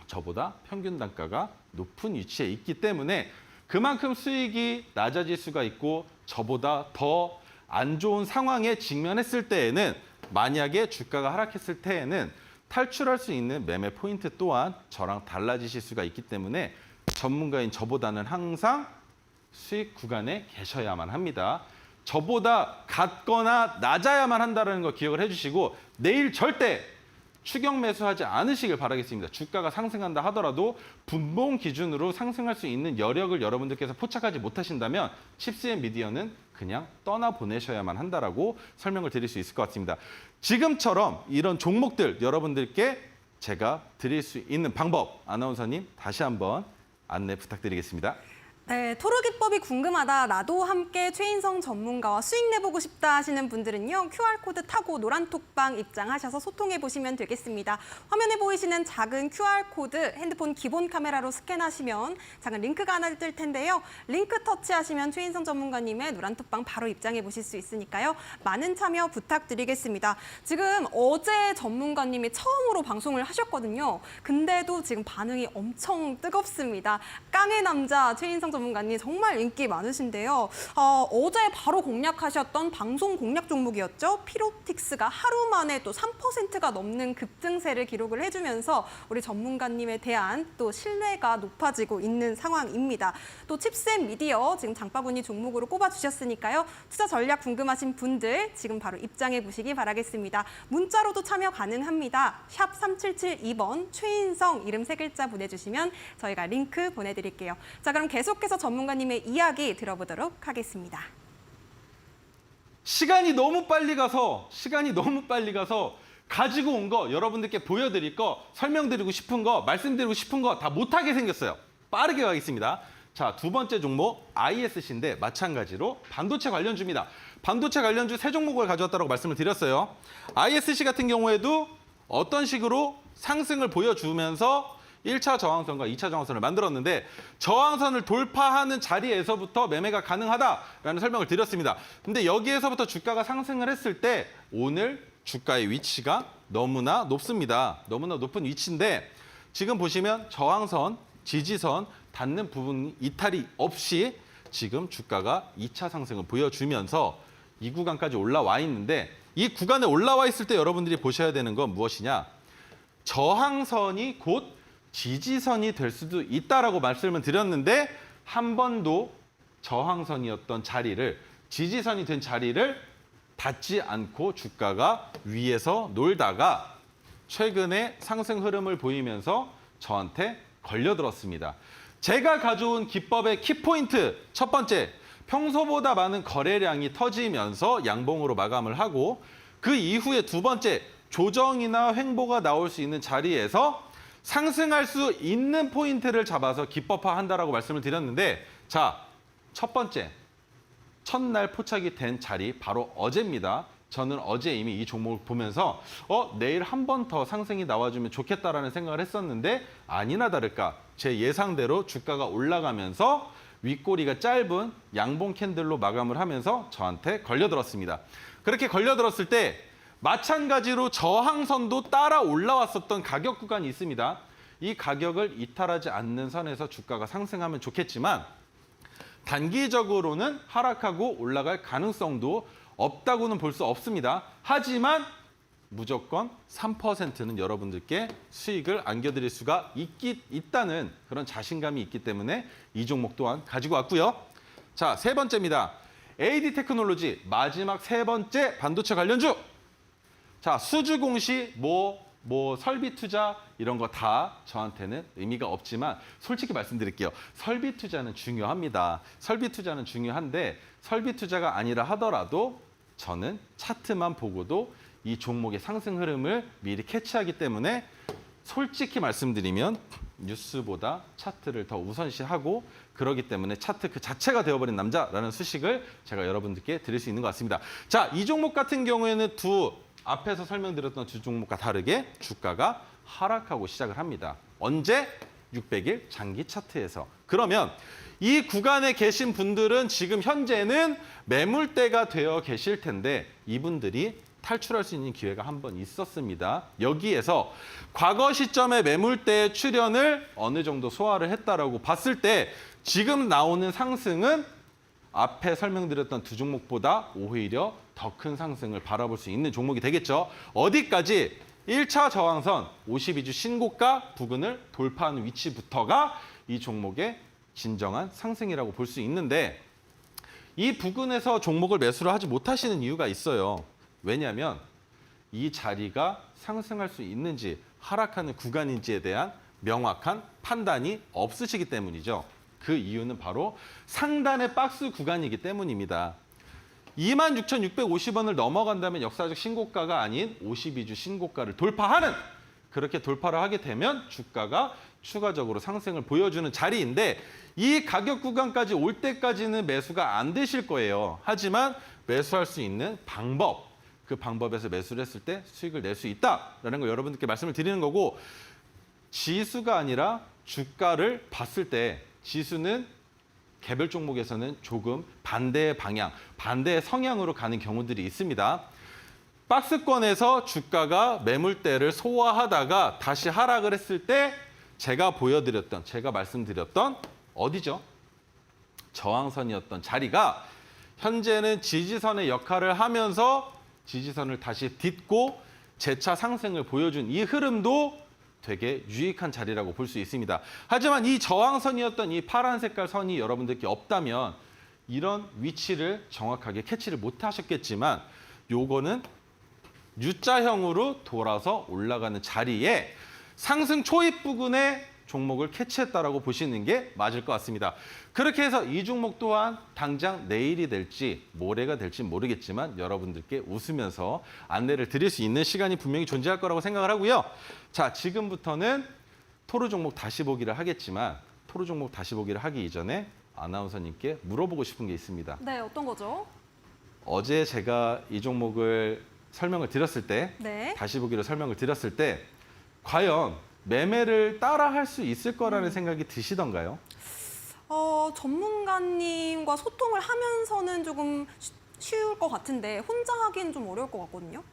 S2: 저보다 평균 단가가 높은 위치에 있기 때문에 그만큼 수익이 낮아질 수가 있고 저보다 더 안 좋은 상황에 직면했을 때에는 만약에 주가가 하락했을 때에는 탈출할 수 있는 매매 포인트 또한 저랑 달라지실 수가 있기 때문에 전문가인 저보다는 항상 수익 구간에 계셔야만 합니다. 저보다 같거나 낮아야만 한다는 거 기억을 해주시고 내일 절대 추격 매수하지 않으시길 바라겠습니다. 주가가 상승한다 하더라도 분봉 기준으로 상승할 수 있는 여력을 여러분들께서 포착하지 못하신다면 칩스앤 미디어는 그냥 떠나보내셔야만 한다라고 설명을 드릴 수 있을 것 같습니다. 지금처럼 이런 종목들 여러분들께 제가 드릴 수 있는 방법 아나운서님 다시 한번 안내 부탁드리겠습니다.
S1: 네, 토르 기법이 궁금하다. 나도 함께 최인성 전문가와 수익 내보고 싶다 하시는 분들은요. QR코드 타고 노란톡방 입장하셔서 소통해보시면 되겠습니다. 화면에 보이시는 작은 QR코드 핸드폰 기본 카메라로 스캔하시면 작은 링크가 하나 뜰 텐데요. 링크 터치하시면 최인성 전문가님의 노란톡방 바로 입장해보실 수 있으니까요. 많은 참여 부탁드리겠습니다. 지금 어제 전문가님이 처음으로 방송을 하셨거든요. 근데도 지금 반응이 엄청 뜨겁습니다. 깡의 남자 최인성 전문가님 정말 인기 많으신데요. 어제 바로 공략하셨던 방송 공략 종목이었죠. 피로틱스가 하루 만에 또 3%가 넘는 급등세를 기록을 해주면서 우리 전문가님에 대한 또 신뢰가 높아지고 있는 상황입니다. 또 칩스앤 미디어 지금 장바구니 종목으로 꼽아주셨으니까요. 투자 전략 궁금하신 분들 지금 바로 입장해 보시기 바라겠습니다. 문자로도 참여 가능합니다. 샵 3772번 최인성 이름 3글자 보내주시면 저희가 링크 보내드릴게요. 자, 그럼 계속해서 전문가님의 이야기 들어보도록 하겠습니다.
S2: 시간이 너무 빨리 가서 가지고 온 거 여러분들께 보여드릴 거 설명드리고 싶은 거 말씀드리고 싶은 거 다 못하게 생겼어요. 빠르게 가겠습니다. 자, 두 번째 종목 ISC인데 마찬가지로 반도체 관련주입니다. 반도체 관련주 3종목을 가져왔다고 말씀을 드렸어요. ISC 같은 경우에도 어떤 식으로 상승을 보여주면서 1차 저항선과 2차 저항선을 만들었는데 저항선을 돌파하는 자리에서부터 매매가 가능하다라는 설명을 드렸습니다. 근데 여기에서부터 주가가 상승을 했을 때 오늘 주가의 위치가 너무나 높습니다. 너무나 높은 위치인데 지금 보시면 저항선, 지지선 닿는 부분 이탈이 없이 지금 주가가 2차 상승을 보여주면서 이 구간까지 올라와 있는데 이 구간에 올라와 있을 때 여러분들이 보셔야 되는 건 무엇이냐? 저항선이 곧 지지선이 될 수도 있다라고 말씀을 드렸는데 한 번도 저항선이었던 자리를 지지선이 된 자리를 닿지 않고 주가가 위에서 놀다가 최근에 상승 흐름을 보이면서 저한테 걸려들었습니다. 제가 가져온 기법의 키포인트 첫 번째, 평소보다 많은 거래량이 터지면서 양봉으로 마감을 하고 그 이후에 두 번째, 조정이나 횡보가 나올 수 있는 자리에서 상승할 수 있는 포인트를 잡아서 기법화한다라고 말씀을 드렸는데 자, 첫 번째, 첫날 포착이 된 자리 바로 어제입니다. 저는 어제 이미 이 종목을 보면서 내일 한 번 더 상승이 나와주면 좋겠다라는 생각을 했었는데 아니나 다를까 제 예상대로 주가가 올라가면서 윗꼬리가 짧은 양봉 캔들로 마감을 하면서 저한테 걸려들었습니다. 그렇게 걸려들었을 때 마찬가지로 저항선도 따라 올라왔었던 가격 구간이 있습니다. 이 가격을 이탈하지 않는 선에서 주가가 상승하면 좋겠지만 단기적으로는 하락하고 올라갈 가능성도 없다고는 볼 수 없습니다. 하지만 무조건 3%는 여러분들께 수익을 안겨드릴 수가 있다는 그런 자신감이 있기 때문에 이 종목 또한 가지고 왔고요. 자, 세 번째입니다. AD 테크놀로지 마지막 세 번째 반도체 관련주. 자, 수주 공시, 설비 투자 이런 거 다 저한테는 의미가 없지만 솔직히 말씀드릴게요. 설비 투자는 중요합니다. 설비 투자는 중요한데 설비 투자가 아니라 하더라도 저는 차트만 보고도 이 종목의 상승 흐름을 미리 캐치하기 때문에 솔직히 말씀드리면 뉴스보다 차트를 더 우선시하고 그러기 때문에 차트 그 자체가 되어버린 남자라는 수식을 제가 여러분들께 드릴 수 있는 것 같습니다. 자, 이 종목 같은 경우에는 앞에서 설명드렸던 두 종목과 다르게 주가가 하락하고 시작을 합니다. 언제? 600일 장기 차트에서. 그러면 이 구간에 계신 분들은 지금 현재는 매물대가 되어 계실 텐데 이분들이 탈출할 수 있는 기회가 한 번 있었습니다. 여기에서 과거 시점의 매물대의 출현을 어느 정도 소화를 했다라고 봤을 때 지금 나오는 상승은 앞에 설명드렸던 두 종목보다 오히려 더 큰 상승을 바라볼 수 있는 종목이 되겠죠. 어디까지? 1차 저항선 52주 신고가 부근을 돌파하는 위치부터가 이 종목의 진정한 상승이라고 볼 수 있는데 이 부근에서 종목을 매수를 하지 못하시는 이유가 있어요. 왜냐하면 이 자리가 상승할 수 있는지 하락하는 구간인지에 대한 명확한 판단이 없으시기 때문이죠. 그 이유는 바로 상단의 박스 구간이기 때문입니다. 26,650원을 넘어간다면 역사적 신고가가 아닌 52주 신고가를 돌파하는, 그렇게 돌파를 하게 되면 주가가 추가적으로 상승을 보여주는 자리인데 이 가격 구간까지 올 때까지는 매수가 안 되실 거예요. 하지만 매수할 수 있는 방법, 그 방법에서 매수를 했을 때 수익을 낼 수 있다라는 걸 여러분들께 말씀을 드리는 거고, 지수가 아니라 주가를 봤을 때 지수는 개별 종목에서는 조금 반대의 방향, 반대의 성향으로 가는 경우들이 있습니다. 박스권에서 주가가 매물대를 소화하다가 다시 하락을 했을 때 제가 보여드렸던, 제가 말씀드렸던 어디죠? 저항선이었던 자리가 현재는 지지선의 역할을 하면서 지지선을 다시 딛고 재차 상승을 보여준 이 흐름도 되게 유익한 자리라고 볼 수 있습니다. 하지만 이 저항선이었던 이 파란 색깔 선이 여러분들께 없다면 이런 위치를 정확하게 캐치를 못 하셨겠지만 요거는 U자형으로 돌아서 올라가는 자리에 상승 초입 부근에 종목을 캐치했다라고 보시는 게 맞을 것 같습니다. 그렇게 해서 이 종목 또한 당장 내일이 될지 모레가 될지 모르겠지만 여러분들께 웃으면서 안내를 드릴 수 있는 시간이 분명히 존재할 거라고 생각을 하고요. 자, 지금부터는 토르 종목 다시 보기를 하겠지만 토르 종목 다시 보기를 하기 이전에 아나운서님께 물어보고 싶은 게 있습니다.
S1: 네, 어떤 거죠?
S2: 어제 제가 이 종목을 설명을 드렸을 때,
S1: 네.
S2: 다시 보기로 설명을 드렸을 때 과연 매매를 따라 할 수 있을 거라는 생각이 드시던가요?
S1: 전문가님과 소통을 하면서는 조금 쉬울 것 같은데 혼자 하기는 좀 어려울 것 같거든요.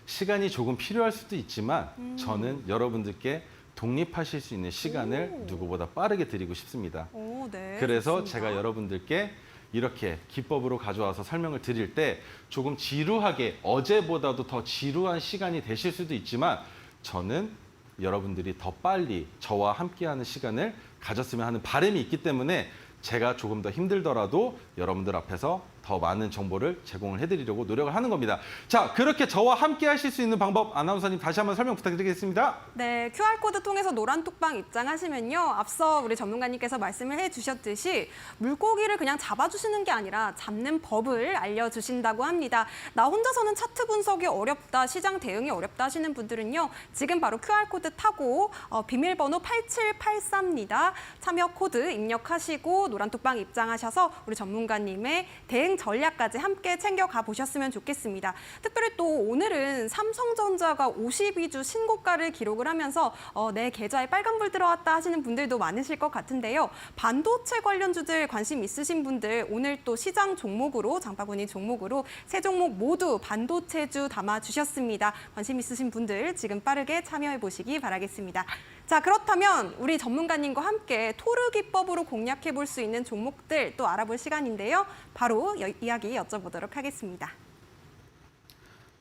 S2: 시간이 조금 필요할 수도 있지만 저는 여러분들께 독립하실 수 있는 시간을
S1: 오.
S2: 누구보다 빠르게 드리고 싶습니다.
S1: 오, 네.
S2: 그래서
S1: 좋습니다.
S2: 제가 여러분들께 이렇게 기법으로 가져와서 설명을 드릴 때 조금 지루하게, 어제보다도 더 지루한 시간이 되실 수도 있지만 저는 여러분들이 더 빨리 저와 함께하는 시간을 가졌으면 하는 바람이 있기 때문에 제가 조금 더 힘들더라도 여러분들 앞에서 더 많은 정보를 제공을 해드리려고 노력을 하는 겁니다. 자, 그렇게 저와 함께 하실 수 있는 방법 아나운서님 다시 한번 설명 부탁드리겠습니다.
S1: 네, QR코드 통해서 노란톡방 입장하시면요. 앞서 우리 전문가님께서 말씀을 해주셨듯이 물고기를 그냥 잡아주시는 게 아니라 잡는 법을 알려주신다고 합니다. 나 혼자서는 차트 분석이 어렵다, 시장 대응이 어렵다 하시는 분들은요. 지금 바로 QR코드 타고 비밀번호 8783입니다. 참여 코드 입력하시고 노란톡방 입장하셔서 우리 전문가님의 대응 전략까지 함께 챙겨가 보셨으면 좋겠습니다. 특별히 또 오늘은 삼성전자가 52주 신고가를 기록을 하면서 내 계좌에 빨간불 들어왔다 하시는 분들도 많으실 것 같은데요. 반도체 관련주들 관심 있으신 분들 오늘 또 시장 종목으로 장바구니 종목으로 세 종목 모두 반도체주 담아주셨습니다. 관심 있으신 분들 지금 빠르게 참여해 보시기 바라겠습니다. 자, 그렇다면 우리 전문가님과 함께 토르 기법으로 공략해 볼 수 있는 종목들 또 알아볼 시간인데요. 바로 이야기 여쭤보도록 하겠습니다.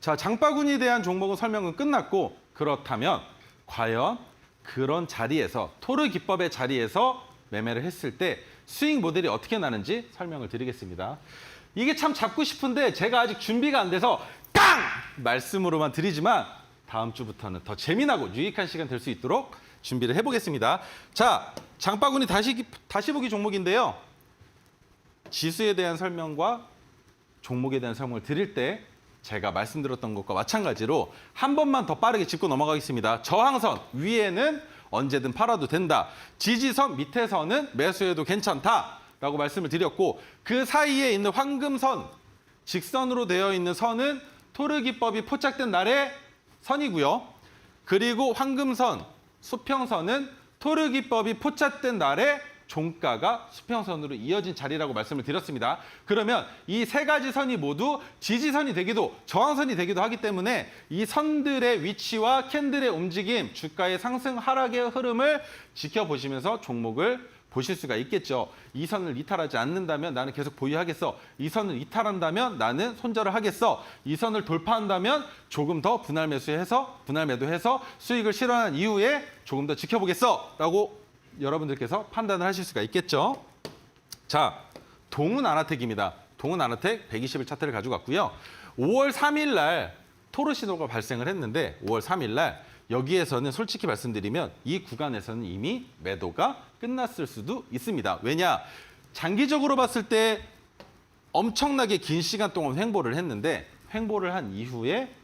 S2: 자, 장바구니에 대한 종목은 설명은 끝났고 그렇다면 과연 그런 자리에서 토르 기법의 자리에서 매매를 했을 때 수익 모델이 어떻게 나는지 설명을 드리겠습니다. 이게 참 잡고 싶은데 제가 아직 준비가 안 돼서 깡! 말씀으로만 드리지만 다음 주부터는 더 재미나고 유익한 시간 될 수 있도록 준비를 해보겠습니다. 자, 장바구니 다시 보기 종목인데요. 지수에 대한 설명과 종목에 대한 설명을 드릴 때 제가 말씀드렸던 것과 마찬가지로 한 번만 더 빠르게 짚고 넘어가겠습니다. 저항선 위에는 언제든 팔아도 된다. 지지선 밑에서는 매수해도 괜찮다라고 말씀을 드렸고 그 사이에 있는 황금선, 직선으로 되어 있는 선은 토르 기법이 포착된 날의 선이고요. 그리고 황금선, 수평선은 토르 기법이 포착된 날의 종가가 수평선으로 이어진 자리라고 말씀을 드렸습니다. 그러면 이 세 가지 선이 모두 지지선이 되기도 저항선이 되기도 하기 때문에 이 선들의 위치와 캔들의 움직임, 주가의 상승 하락의 흐름을 지켜보시면서 종목을 보실 수가 있겠죠. 이 선을 이탈하지 않는다면 나는 계속 보유하겠어. 이 선을 이탈한다면 나는 손절을 하겠어. 이 선을 돌파한다면 조금 더 분할 매도해서 수익을 실현한 이후에 조금 더 지켜보겠어. 라고 여러분들께서 판단을 하실 수가 있겠죠. 자, 동훈 아나텍입니다. 동훈 아나텍 120일 차트를 가지고 왔고요. 5월 3일 날 토르 신호가 발생을 했는데 5월 3일 날 여기에서는 솔직히 말씀드리면 이 구간에서는 이미 매도가 끝났을 수도 있습니다. 왜냐? 장기적으로 봤을 때 엄청나게 긴 시간 동안 횡보를 했는데 횡보를 한 이후에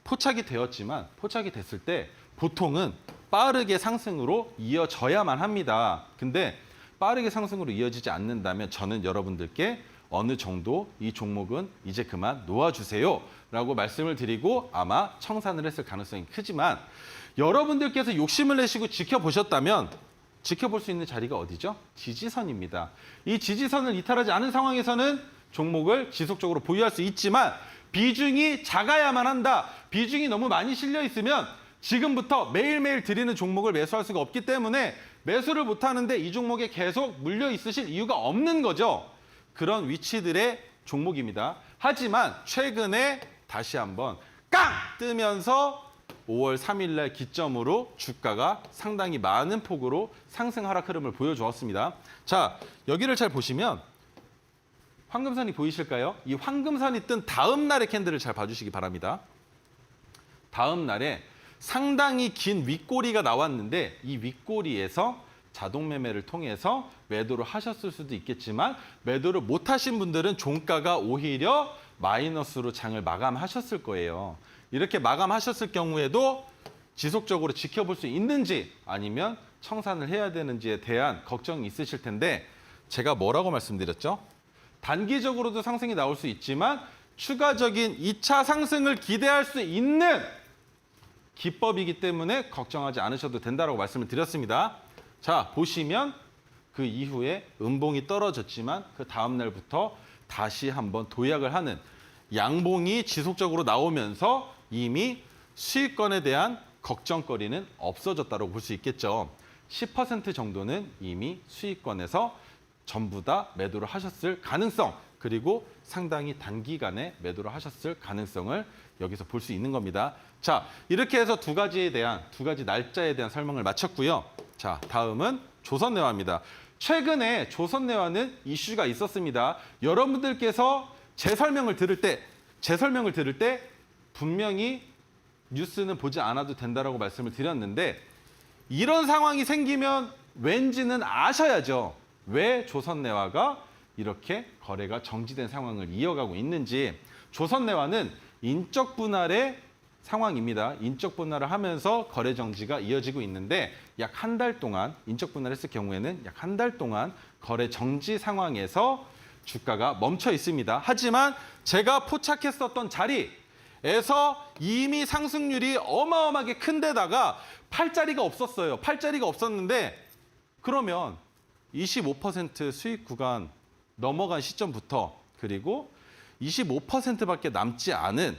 S2: 포착이 되었지만 포착이 됐을 때 보통은 빠르게 상승으로 이어져야만 합니다. 근데 빠르게 상승으로 이어지지 않는다면 저는 여러분들께 어느 정도 이 종목은 이제 그만 놓아주세요 라고 말씀을 드리고 아마 청산을 했을 가능성이 크지만 여러분들께서 욕심을 내시고 지켜보셨다면 지켜볼 수 있는 자리가 어디죠? 지지선입니다. 이 지지선을 이탈하지 않은 상황에서는 종목을 지속적으로 보유할 수 있지만 비중이 작아야만 한다. 비중이 너무 많이 실려 있으면 지금부터 매일매일 드리는 종목을 매수할 수가 없기 때문에 매수를 못하는데 이 종목에 계속 물려 있으실 이유가 없는 거죠. 그런 위치들의 종목입니다. 하지만 최근에 다시 한번 깡! 뜨면서 5월 3일 날 기점으로 주가가 상당히 많은 폭으로 상승 하락 흐름을 보여주었습니다. 자, 여기를 잘 보시면 황금선이 보이실까요? 이 황금선이 뜬 다음 날의 캔들을 잘 봐주시기 바랍니다. 다음 날에 상당히 긴 윗꼬리가 나왔는데 이 윗꼬리에서 자동 매매를 통해서 매도를 하셨을 수도 있겠지만 매도를 못 하신 분들은 종가가 오히려 마이너스로 장을 마감하셨을 거예요. 이렇게 마감하셨을 경우에도 지속적으로 지켜볼 수 있는지 아니면 청산을 해야 되는지에 대한 걱정이 있으실 텐데 제가 뭐라고 말씀드렸죠? 단기적으로도 상승이 나올 수 있지만 추가적인 2차 상승을 기대할 수 있는 기법이기 때문에 걱정하지 않으셔도 된다고 말씀을 드렸습니다. 자, 보시면 그 이후에 음봉이 떨어졌지만 그 다음 날부터 다시 한번 도약을 하는 양봉이 지속적으로 나오면서 이미 수익권에 대한 걱정거리는 없어졌다고 볼 수 있겠죠. 10% 정도는 이미 수익권에서 전부 다 매도를 하셨을 가능성, 그리고 상당히 단기간에 매도를 하셨을 가능성을 여기서 볼 수 있는 겁니다. 자, 이렇게 해서 두 가지 날짜에 대한 설명을 마쳤고요. 자, 다음은 조선내화입니다. 최근에 조선내화는 이슈가 있었습니다. 여러분들께서 제 설명을 들을 때 분명히 뉴스는 보지 않아도 된다라고 말씀을 드렸는데 이런 상황이 생기면 왠지는 아셔야죠. 왜 조선내화가 이렇게 거래가 정지된 상황을 이어가고 있는지. 조선내화는 인적 분할의 상황입니다. 인적 분할을 하면서 거래 정지가 이어지고 있는데 약 한 달 동안 인적 분할했을 경우에는 약 한 달 동안 거래 정지 상황에서 주가가 멈춰 있습니다. 하지만 제가 포착했었던 자리에서 이미 상승률이 어마어마하게 큰 데다가 팔자리가 없었어요. 팔자리가 없었는데 그러면 25% 수익 구간 넘어간 시점부터 그리고 25%밖에 남지 않은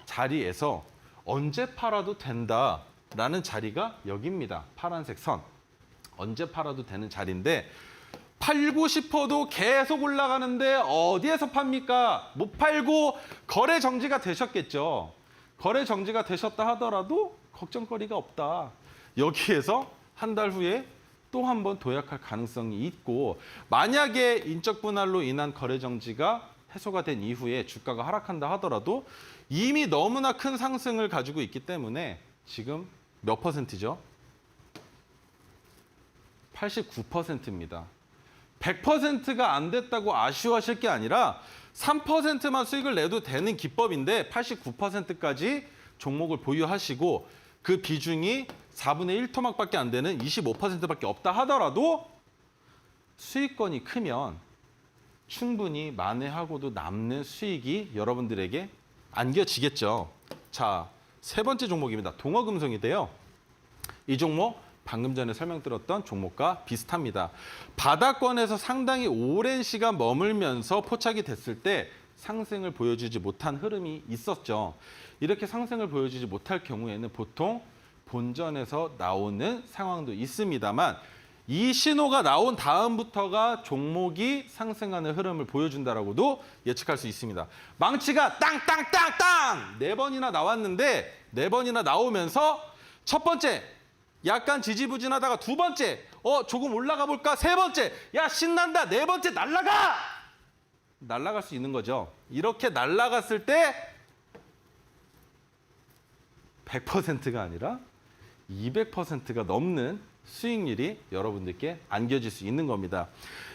S2: 자리에서 언제 팔아도 된다라는 자리가 여기입니다. 파란색 선. 언제 팔아도 되는 자리인데 팔고 싶어도 계속 올라가는데 어디에서 팝니까? 못 팔고 거래 정지가 되셨겠죠. 거래 정지가 되셨다 하더라도 걱정거리가 없다. 여기에서 한 달 후에 또 한 번 도약할 가능성이 있고 만약에 인적 분할로 인한 거래 정지가 해소가 된 이후에 주가가 하락한다 하더라도 이미 너무나 큰 상승을 가지고 있기 때문에 지금 몇 퍼센트죠? 89%입니다. 100%가 안 됐다고 아쉬워하실 게 아니라 3%만 수익을 내도 되는 기법인데 89%까지 종목을 보유하시고 그 비중이 4분의 1토막밖에 안 되는 25%밖에 없다 하더라도 수익권이 크면 충분히 만회하고도 남는 수익이 여러분들에게 안겨지겠죠. 자, 세 번째 종목입니다. 동어금속인데요. 이 종목 방금 전에 설명드렸던 종목과 비슷합니다. 바닥권에서 상당히 오랜 시간 머물면서 포착이 됐을 때 상승을 보여주지 못한 흐름이 있었죠. 이렇게 상승을 보여주지 못할 경우에는 보통 본전에서 나오는 상황도 있습니다만 이 신호가 나온 다음부터가 종목이 상승하는 흐름을 보여준다라고도 예측할 수 있습니다. 망치가 땅땅땅땅 4번이나 나왔는데 4번이나 나오면서 첫 번째 약간 지지부진하다가 두 번째 조금 올라가 볼까? 세 번째, 야 신난다. 네 번째, 날라가. 날라갈 수 있는 거죠. 이렇게 날라갔을 때 100%가 아니라 200%가 넘는 수익률이 여러분들께 안겨질 수 있는 겁니다.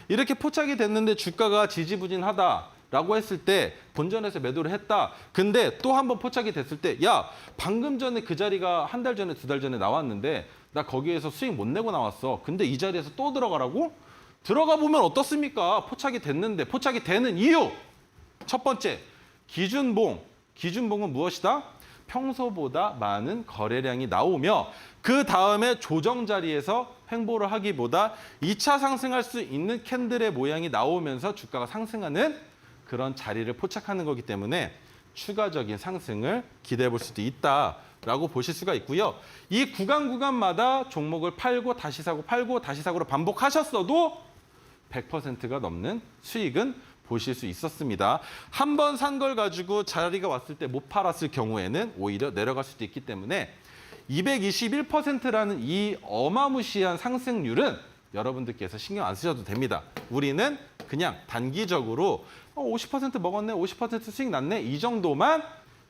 S2: 이렇게 포착이 됐는데 주가가 지지부진하다라고 했을 때 본전에서 매도를 했다. 근데 또 한 번 포착이 됐을 때 야, 방금 전에 그 자리가 한 달 전에, 두 달 전에 나왔는데 나 거기에서 수익 못 내고 나왔어. 근데 이 자리에서 또 들어가라고? 들어가 보면 어떻습니까? 포착이 됐는데 포착이 되는 이유. 첫 번째, 기준봉. 기준봉은 무엇이다? 평소보다 많은 거래량이 나오며 그 다음에 조정 자리에서 횡보를 하기보다 2차 상승할 수 있는 캔들의 모양이 나오면서 주가가 상승하는 그런 자리를 포착하는 거기 때문에 추가적인 상승을 기대해 볼 수도 있다라고 보실 수가 있고요. 이 구간마다 종목을 팔고 다시 사고 팔고 다시 사고를 반복하셨어도 100%가 넘는 수익은 보실 수 있었습니다. 한 번 산 걸 가지고 자리가 왔을 때 못 팔았을 경우에는 오히려 내려갈 수도 있기 때문에 221%라는 이 어마무시한 상승률은 여러분들께서 신경 안 쓰셔도 됩니다. 우리는 그냥 단기적으로 50% 먹었네, 50% 수익 났네 이 정도만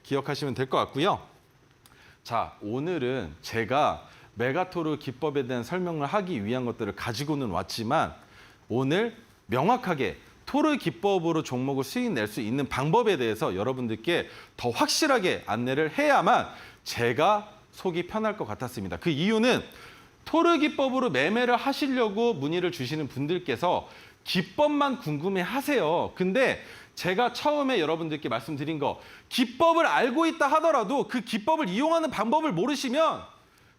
S2: 기억하시면 될 것 같고요. 자, 오늘은 제가 메가토르 기법에 대한 설명을 하기 위한 것들을 가지고는 왔지만 오늘 명확하게 토르 기법으로 종목을 수익 낼 수 있는 방법에 대해서 여러분들께 더 확실하게 안내를 해야만 제가 속이 편할 것 같았습니다. 그 이유는 토르 기법으로 매매를 하시려고 문의를 주시는 분들께서 기법만 궁금해 하세요. 근데 제가 처음에 여러분들께 말씀드린 거 기법을 알고 있다 하더라도 그 기법을 이용하는 방법을 모르시면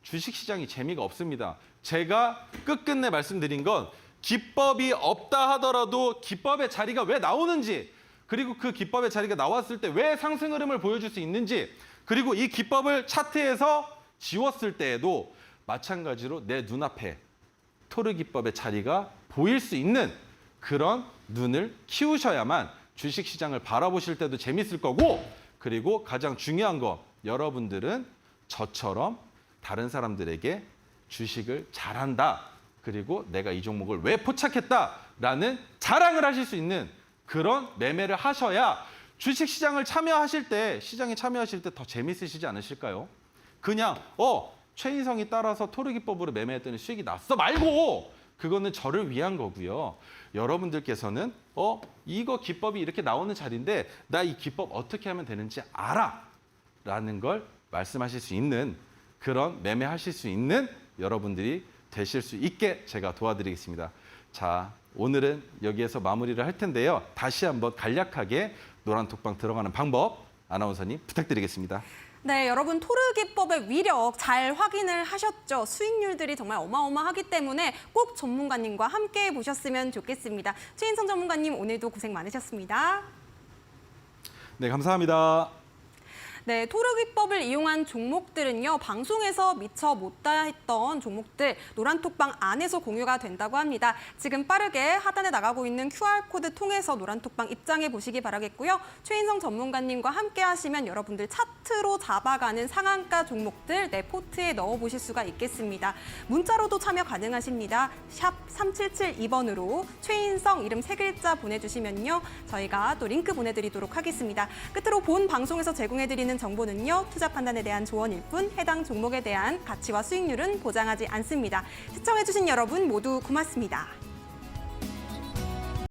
S2: 주식시장이 재미가 없습니다. 제가 끝끝내 말씀드린 건 기법이 없다 하더라도 기법의 자리가 왜 나오는지 그리고 그 기법의 자리가 나왔을 때 왜 상승 흐름을 보여줄 수 있는지 그리고 이 기법을 차트에서 지웠을 때에도 마찬가지로 내 눈앞에 토르 기법의 자리가 보일 수 있는 그런 눈을 키우셔야만 주식시장을 바라보실 때도 재밌을 거고 그리고 가장 중요한 거 여러분들은 저처럼 다른 사람들에게 주식을 잘한다. 그리고 내가 이 종목을 왜 포착했다라는 자랑을 하실 수 있는 그런 매매를 하셔야 주식시장을 참여하실 때, 시장에 참여하실 때 더 재밌으시지 않으실까요? 그냥 최인성이 따라서 토르 기법으로 매매했더니 수익이 났어 말고 그거는 저를 위한 거고요. 여러분들께서는 이거 기법이 이렇게 나오는 자리인데 나 이 기법 어떻게 하면 되는지 알아 라는 걸 말씀하실 수 있는 그런 매매하실 수 있는 여러분들이 되실 수 있게 제가 도와드리겠습니다. 자, 오늘은 여기에서 마무리를 할 텐데요. 다시 한번 간략하게 노란톡방 들어가는 방법 아나운서님 부탁드리겠습니다.
S1: 네, 여러분 토르 기법의 위력 잘 확인을 하셨죠? 수익률들이 정말 어마어마하기 때문에 꼭 전문가님과 함께 보셨으면 좋겠습니다. 최인성 전문가님 오늘도 고생 많으셨습니다.
S2: 네, 감사합니다.
S1: 네, 토르 기법을 이용한 종목들은요, 방송에서 미처 못다 했던 종목들 노란톡방 안에서 공유가 된다고 합니다. 지금 빠르게 하단에 나가고 있는 QR코드 통해서 노란톡방 입장해 보시기 바라겠고요. 최인성 전문가님과 함께 하시면 여러분들 차트로 잡아가는 상한가 종목들 내 포트에 넣어보실 수가 있겠습니다. 문자로도 참여 가능하십니다. 샵 3772번으로 최인성 이름 3글자 보내주시면요. 저희가 또 링크 보내드리도록 하겠습니다. 끝으로 본 방송에서 제공해드리는 정보는요, 투자 판단에 대한 조언일 뿐 해당 종목에 대한 가치와 수익률은 보장하지 않습니다. 시청해주신 여러분 모두 고맙습니다.